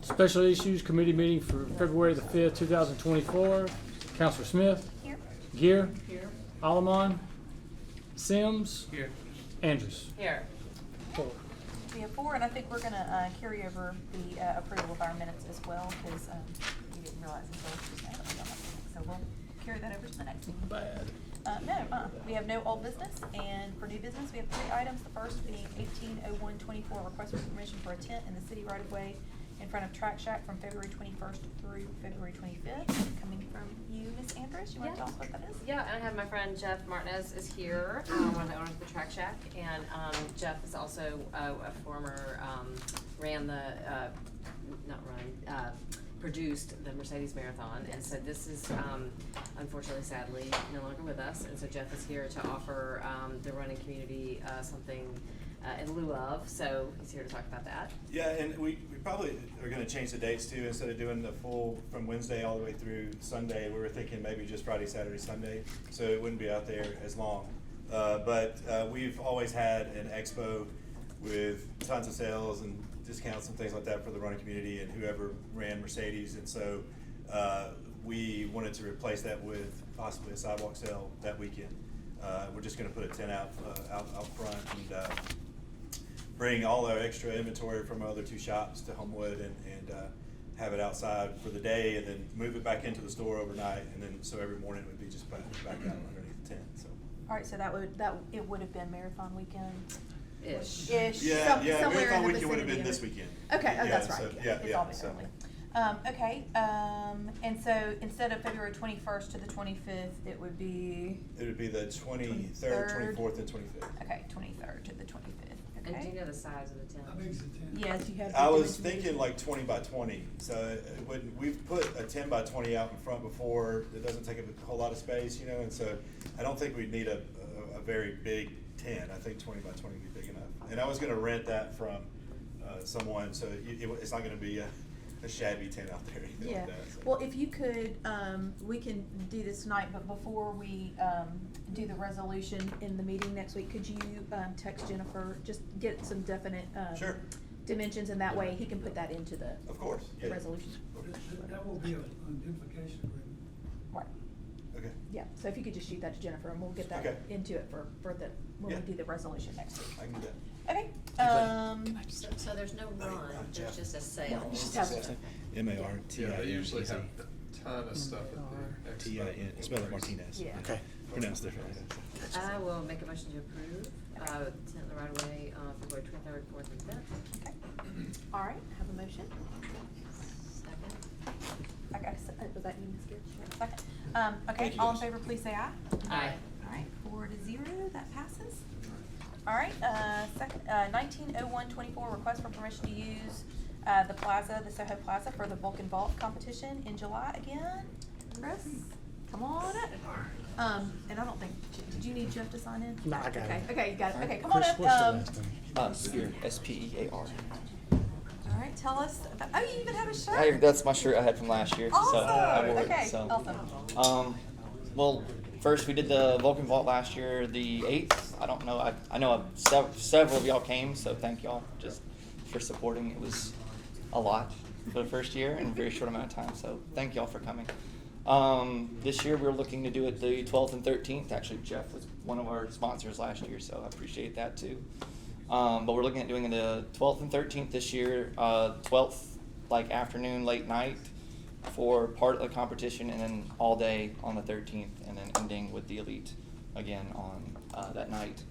Special Issues Committee meeting for February the 5th, 2024. Counselor Smith. Here. Gear. Here. Alamon. Sims. Here. Andrews. Here. 4. We have 4, and I think we're going to carry over the approval of our minutes as well, because we didn't realize until just now that we got that. So we'll carry that over to the next meeting. Bad. We have no old business, and for new business, we have 3 items. The first being 180124, request for permission for a tent in the city right of way in front of Track Shack from February 21st through February 25th. Coming from you, Ms. Andrews, you want to tell us what that is? Yeah, and I have my friend Jeff Martinez is here, one of the owners of the Track Shack, and Jeff is also a former, produced the Mercedes Marathon, and so this is unfortunately, sadly, no longer with us, and so Jeff is here to offer the running community something in lieu of, so he's here to talk about that. Yeah, and we probably are going to change the dates too. Instead of doing the full from Wednesday all the way through Sunday, we were thinking maybe just Friday, Saturday, Sunday, so it wouldn't be out there as long. But we've always had an expo with tons of sales and discounts and things like that for the running community and whoever ran Mercedes, and so we wanted to replace that with possibly a sidewalk sale that weekend. We're just going to put a tent out front and bring all our extra inventory from our other 2 shops to Homewood and have it outside for the day, and then move it back into the store overnight, and then so every morning it would be just back out underneath the tent. So. All right, so it would have been marathon weekend. Ish. Yeah, Somewhere in Marathon the weekend would have been vicinity this of- weekend. Okay, oh, Yeah, that's right. so, It's all been early. Okay, and so instead of February 21st to the 25th, it would be? It would be the 23rd, 24th, and 25th. Okay, 23rd to the 25th. And do Okay. you know the size of the tent? How big is the tent? Yes, you have. I the was dimensions. thinking like 20 by 20, so it wouldn't, we've put a 10 by 20 out in front before. It doesn't take up a whole lot of space, and so I don't think we'd need a very big tent. I think 20 by 20 would be big enough. And I was gonna rent that from someone, so it's not gonna be a shabby tent out there or anything Yeah, like that. So. well, if you could, we can do this tonight, but before we do the resolution in the meeting next week, could you text Jennifer, just get some definite Sure. dimensions, and that way he can put that into the Of course, the yeah. resolution. That will be an indemnification agreement. Right. Okay. Yeah, so if you could just shoot that to Jennifer, and we'll get that Okay. into it when we Yeah. do the resolution next week. I can do that. Okay, So there's no run, there's just a sale. Just have- M-A-R-T-I-N. Yeah, they usually have a ton of stuff at the T-I-N. expo. Spell it Martinez. Yeah. Okay. Pronounced differently. I will make a motion to approve, tent in the right of way, February 23rd, 4th, and 5th. okay. All right, have a motion. Second. I got was that you, Ms. Gibbs? Second. Okay, Thank you, all in guys. favor, please say aye. Aye. All right, 4-0, that passes. All right, second, 190124, request for permission to use the Plaza, the Soho Plaza for the Vulcan Vault Competition in July again. Chris, come on up. And I don't think, did you need Jeff to sign in? No, I got Okay, it. okay, you got it. Okay, come on Chris, up. what's the last name? Spear, S-P-E-A-R. All right, tell us about, oh, you even have a shirt? Hey, that's my shirt I had from last year. Awesome. So I wore Okay, it. So. awesome. Well, first we did the Vulcan Vault last year, the 8th. I don't know. I know several of y'all came, so thank y'all just for supporting. It was a lot for the first year in a very short amount of time. So thank y'all for coming. This year we're looking to do it the 12th and 13th. Actually, Jeff was one of our sponsors last year, so I appreciate that too. But we're looking at doing it the 12th and 13th this year. 12th, like afternoon, late night for part of the competition, and then all day on the 13th, and then ending with the elite again on that night.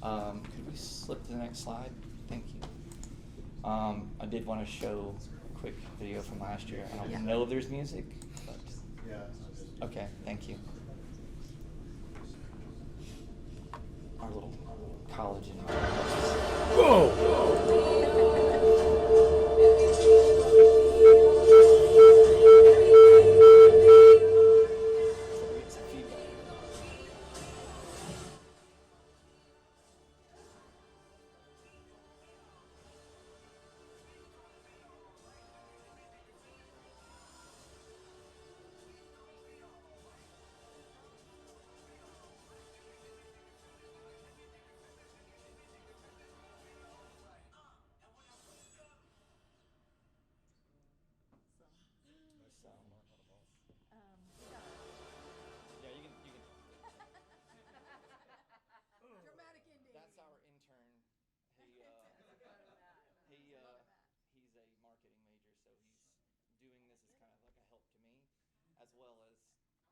Could we slip to the next slide? Thank you. I did want to show a quick video from last year. I don't know if there's music, but Yeah. okay, thank you. Our little college and So we got yeah, you can. dramatic ending. That's our intern. He's a marketing major, so he's doing this as kind of like a help to me, as well as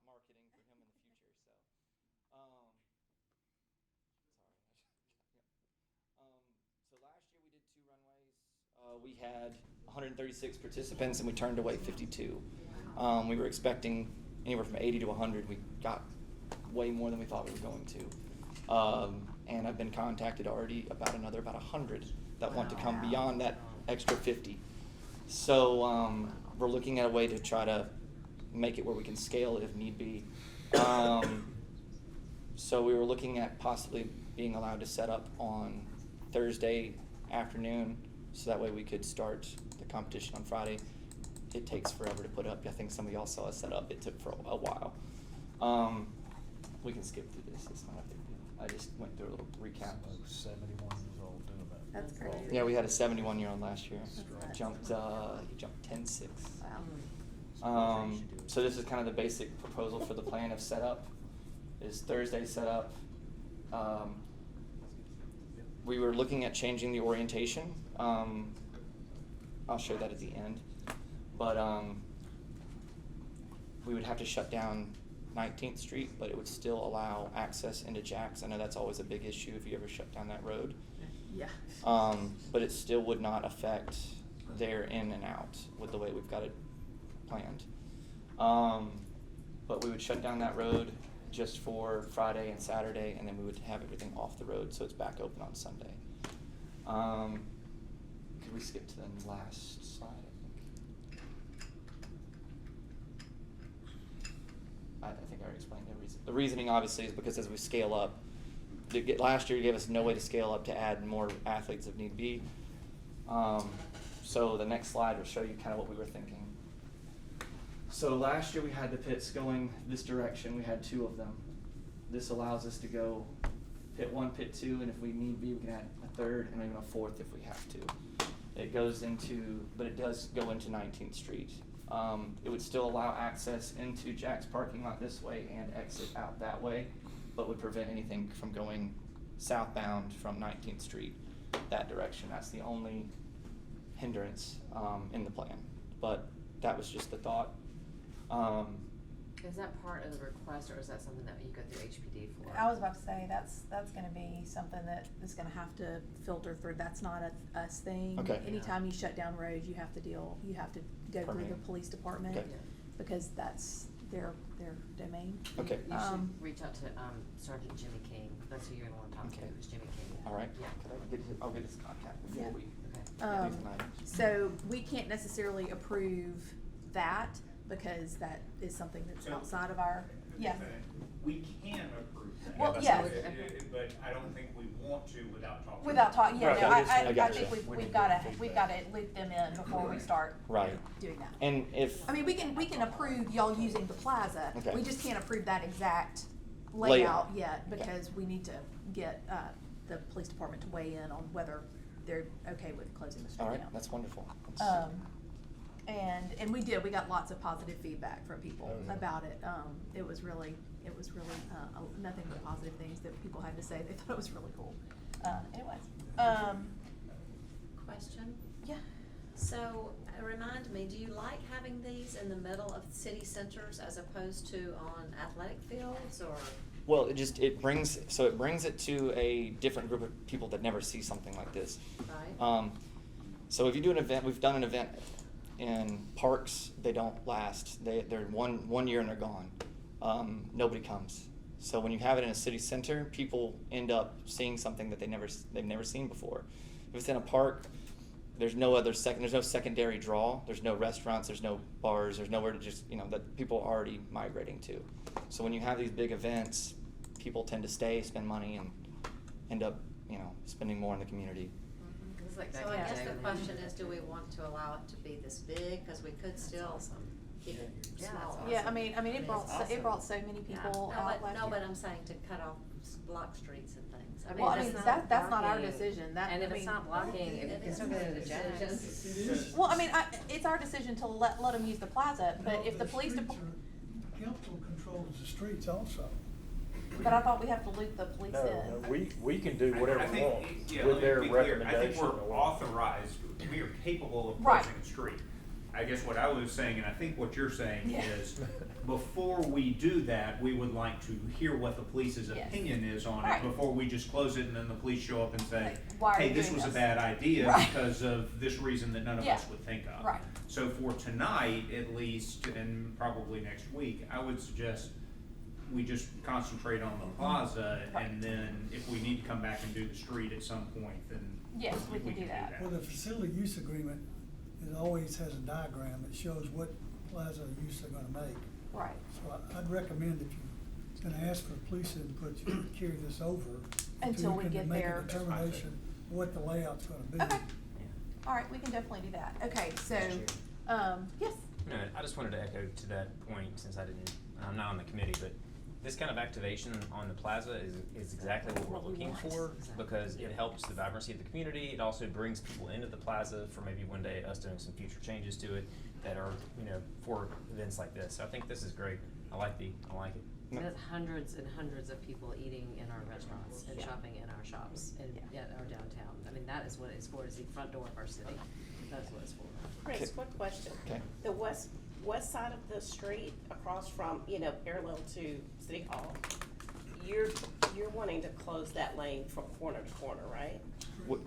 marketing for him in the future. So, so last year we did 2 runways. We had 136 participants, and we turned away 52. We were expecting anywhere from 80 to 100. We got way more than we thought we were going to. And I've been contacted already about 100 that want to come beyond that extra 50. So we're looking at a way to try to make it where we can scale if need be. So we were looking at possibly being allowed to set up on Thursday afternoon, so that way we could start the competition on Friday. It takes forever to put up. I think some of y'all saw us set up. It took for a while. We can skip through this. It's not a big deal. I just went through a little recap. 71 years old doing that. That's crazy. Yeah, we had a 71-year-old last year. That's nuts. He jumped 10.6. Wow. So this is kind of the basic proposal for the plan of setup. Is Thursday setup. We were looking at changing the orientation. I'll show that at the end. But we would have to shut down 19th Street, but it would still allow access into Jack's. I know that's always a big issue if you ever shut down that road. Yeah. But it still would not affect their in and out with the way we've got it planned. But we would shut down that road just for Friday and Saturday, and then we would have everything off the road so it's back open on Sunday. Could we skip to the last slide, I think? I think I already explained the reason. The reasoning obviously is because as we scale up, last year you gave us no way to scale up to add more athletes if need be. So the next slide will show you kind of what we were thinking. So last year we had the pits going this direction. We had 2 of them. This allows us to go pit 1, pit 2, and if we need be, we can add a 3rd and even a 4th if we have to. It goes into, but it does go into 19th Street. It would still allow access into Jack's parking lot this way and exit out that way, but would prevent anything from going southbound from 19th Street that direction. That's the only hindrance in the plan. But that was just the thought. Is that part of the request, or is that something that you go through HPD for? I was about to say, that's gonna be something that is gonna have to filter through. That's not a us thing. Okay. Anytime you shut down roads, you have to go through the Permitting. police department. Okay. Because that's their domain. Okay. You should reach out to Sergeant Jimmy King. That's who you're gonna want to talk to, Okay. is Jimmy King. All right. Yeah. I'll get his contact before Yeah. we Okay. get these items. So we can't necessarily approve that because that is something that's So- outside of our, yeah. We can approve that. Well, yeah. But I don't think we want to without talking. Without talking, yeah, Right, no, I I gotcha. think we've gotta loop them in before we start Right. doing that. And if I mean, we can approve y'all using the plaza. Okay. We just can't approve that exact Layout. layout yet because we need to get the police department to weigh in on whether they're okay with closing the street all down. right, that's wonderful. That's- And we got lots of positive feedback from people about it. It was really nothing but positive things that people had to say. They thought it was really cool. Anyways, Question. yeah. So, remind me, do you like having these in the middle of city centers as opposed to on athletic fields, or? Well, it brings it to a different group of people that never see something like this. Right. So if you do an event, we've done an event in parks. They don't last. They're one year and they're gone. Nobody comes. So when you have it in a city center, people end up seeing something that they've never seen before. If it's in a park, there's no secondary draw. There's no restaurants. There's no bars. There's nowhere to just that people are already migrating to. So when you have these big events, people tend to stay, spend money, and end up spending more in the community. It's like So back I in the guess day the when- question is, do we want to allow it to be this big? Because we could still keep it Yeah, small. that's Yeah, I mean, it brought so many Yeah. people out last year. No, but I'm saying to cut off block streets and things. I mean, Well, I that's mean, not that's not our blocking- decision, that, And I if it's mean- not blocking, if you can still get into Jack's. Well, I mean, it's our decision to let them use the plaza, but if the police department, Council controls the streets also. but I thought we have to loop the police No, in. no, we can do whatever I we think, want yeah, with let their me be clear. recommendation. I think we're or- authorized, we are capable of Right. closing a street. I guess what I was saying, and I think what you're saying Yeah. is, before we do that, we would like to hear what the police's Yes. opinion is on Right. it, before we just close it and then the police show up and say, Like, why are hey, you this doing was a this? bad idea Right. because of this reason that none of Yeah. us would think of. Right. So for tonight, at least, and probably next week, I would suggest we just concentrate on the plaza, Right. and then if we need to come back and do the street at some point, then Yes, we can do that. Well, the facility use agreement, it always has a diagram that shows what plaza use they're gonna make. Right. So I'd recommend if you're gonna ask for police input, you carry this over. Until you we can get make there. a determination what the layout's gonna be. Okay. All right, we can definitely do that. Okay, so, yes, No, I just wanted to echo to that point, since I'm not on the committee, but this kind of activation on the plaza is exactly what we're looking for, because it helps the vibrancy of the community. It also brings people into the plaza for maybe one day us doing some future changes to it that are, for events like this. So I think this is great. I like it. There's hundreds and hundreds of people eating in our restaurants and Yeah. shopping in our shops and Yeah. at our downtown. I mean, that is what it's for, is the front door of our city. That's what it's for. Chris, quick question. Okay. The west side of the street across from, parallel to City Hall, you're wanting to close that lane from corner to corner, right? What,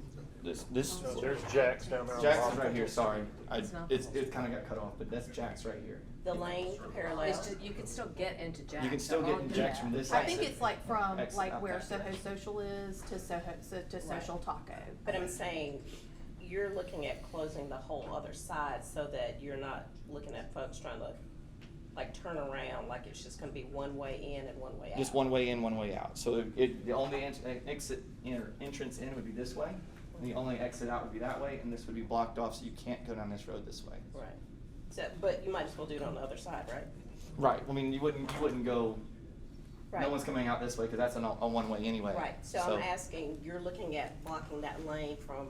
this, No, there's Jack's down there on the Jack's is bottom. right here, sorry. It's not It kinda got cut off, but that's Jack's right here. The lane parallel? It's just, you can still get into Jack's. You can still get on in Jack's that. from this I exit. think it's like from, Exit like out where that Soho way. Social is to Social Taco. But I'm saying, you're looking at closing the whole other side so that you're not looking at folks trying to, turn around, like it's just gonna be one way in and one way out. Just one way in, one way out. So the only entrance in would be this way, and the only exit out would be that way, and this would be blocked off, so you can't go down this road this way. Right. So, but you might as well do it on the other side, right? Right, I mean, you wouldn't go, no Right. one's coming out this way, cause that's a one-way anyway. Right, so I'm asking, you're looking at blocking that lane from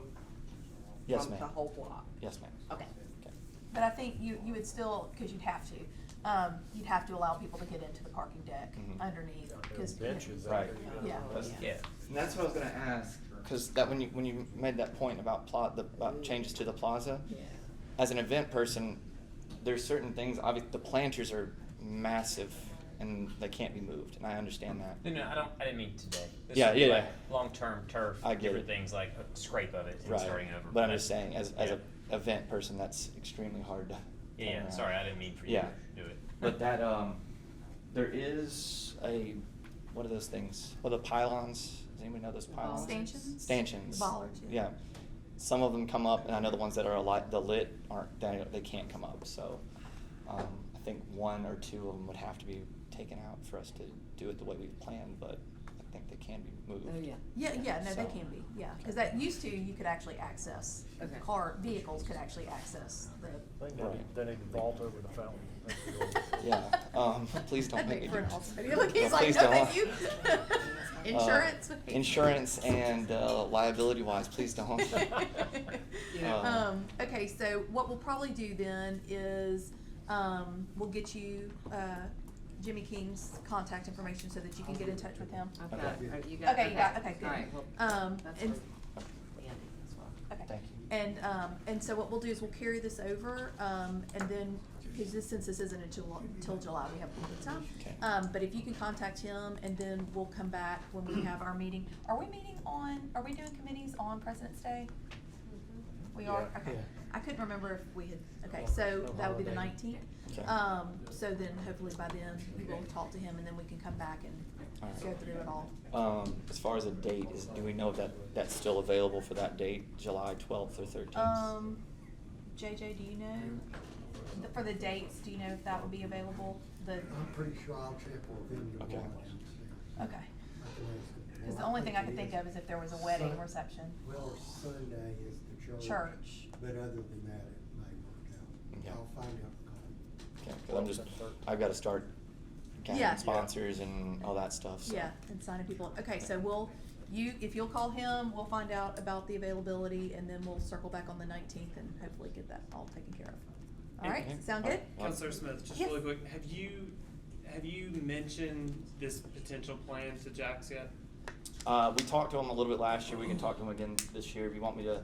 Yes, the ma'am. whole block? Yes, ma'am. Okay. Okay. But I think you would still, cause you'd have to allow people to get into the parking deck Mhm. underneath, cause. Benches Right. Yeah. Yeah. And that's what I was gonna ask, cause that, when you made that point about about changes to the plaza, as an event person, there's certain things, obviously, the planters are massive and they can't be moved, and I understand that. No, I didn't mean today. This Yeah, would be yeah, like yeah. long-term turf, I get different it. things like a scrape of it and Right, starting over. but I'm just saying, as yeah. a event person, that's extremely hard to. Yeah, turn around. sorry, I didn't mean for you Yeah. to do it. But that, there is what are those things? Well, the pylons, does anybody know those pylons? Stanchions? Stanchions. Bollards, yeah. Yeah. Some of them come up, and I know the ones that are the lit aren't, they can't come up, so, I think one or two of them would have to be taken out for us to do it the way we've planned, but I think they can be moved. Oh, yeah. Yeah, no, they So- can be, yeah, cause that used to, you could actually access, Okay. vehicles could actually access the. I think they need to vault over the fountain. That's the goal. Yeah, please don't That'd make me for do an it. alternative. Look, he's No, like, please no, don't. thank you. Insurance? Insurance and, liability wise, please don't. Okay, so what we'll probably do then is, we'll get you, Jimmy King's contact information so that you can get in touch with him. I've got, Okay. you got. Okay, you got, okay, good. All right, well, that's and- for Andy as well. Okay. Thank you. And so what we'll do is we'll carry this over, and then, because since this isn't until July, we have a little bit of time. Okay. But if you can contact him, and then we'll come back when we have our meeting. Are we doing committees on President's Day? We are, Yeah. okay. Yeah. I couldn't remember if we had, okay, so that would be the holiday. 19th. Okay. So then hopefully by then, we will talk to him, and then we can come back and Alright. go through it all. As far as a date, do we know if that's still available for that date, July 12th or 13th? JJ, do you know, for the dates, do you know if that would be available? I'm pretty sure I'll check with them Okay. tomorrow. Okay. Because the only thing I could think of is if there was a wedding reception. Well, Sunday is the Church. but other than that, it may work out. Okay. I'll find out. Okay, 'cause I've got to start counting Yeah. sponsors and all that stuff, so. Yeah, and signing people up. Okay, so if you'll call him, we'll find out about the availability, and then we'll circle back on the 19th and hopefully get that all taken care of. All right, Okay. sound All good? right. Counselor Smith, just Yes. really quick, have you mentioned this potential plan to Jax yet? We talked to them a little bit last year, we can talk to them again this year, if you want me to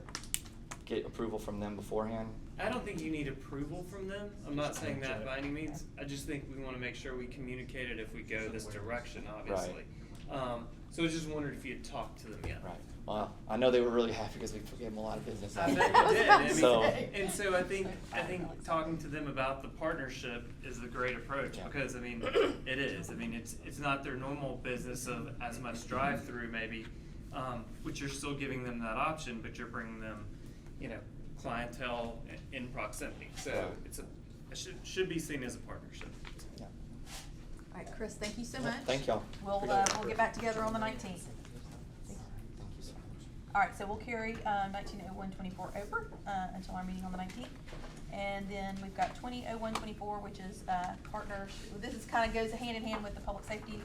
get approval from them beforehand. I don't think you need approval from them. I'm not saying that by any means. I just think we wanna make sure we communicate it if we go this direction, obviously. So I just wondered if you had talked to them yet. Right, well, I know they were really happy because we gave them a lot of business. I bet you did. I mean, So- and so I think talking to them about the partnership is the great approach, Yeah. because I mean, it is. I mean, it's not their normal business of as much drive-through maybe, which you're still giving them that option, but you're bringing them, clientele in proximity. So Right. it should be seen as a partnership. Yeah. All right, Chris, thank you so Yeah, much. thank y'all. We'll get back together on the 19th. Thank you so much. All right, so we'll carry 190124 over until our meeting on the 19th. And then we've got 200124, which is partners. This is kind of goes hand in hand with the public safety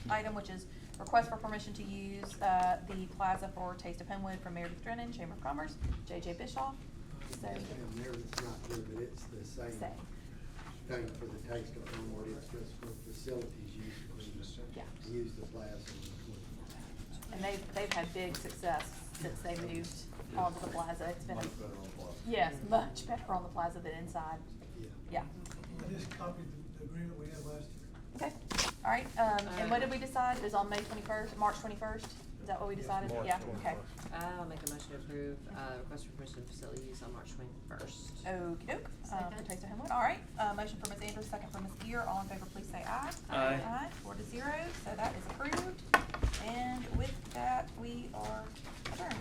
item, which is request for permission to use the Plaza for Taste of Homewood from Meredith Drennan, Chamber of Commerce, J.J. Bischoff. So, Meredith's not here, but it's the same thing for the Taste of Homewood. It's just for facilities use, Yeah. use the plaza. And they've had big success since they moved onto the Plaza. It's been yes, much better on the Plaza than inside. Yeah. I just copied the agreement we had last year. Okay, all right, and what did we decide? It was on May 21st, March 21st? Is that what we decided? March Yeah, okay. 21st. I'll make a motion to approve, request for permission of facility use on March 21st. Okey doke, for Taste of Homewood, all right. Motion for Ms. Andrews, second for Ms. Gear. All in favor, please say aye. Aye. Aye, 4-0, so that is approved. And with that, we are adjourned.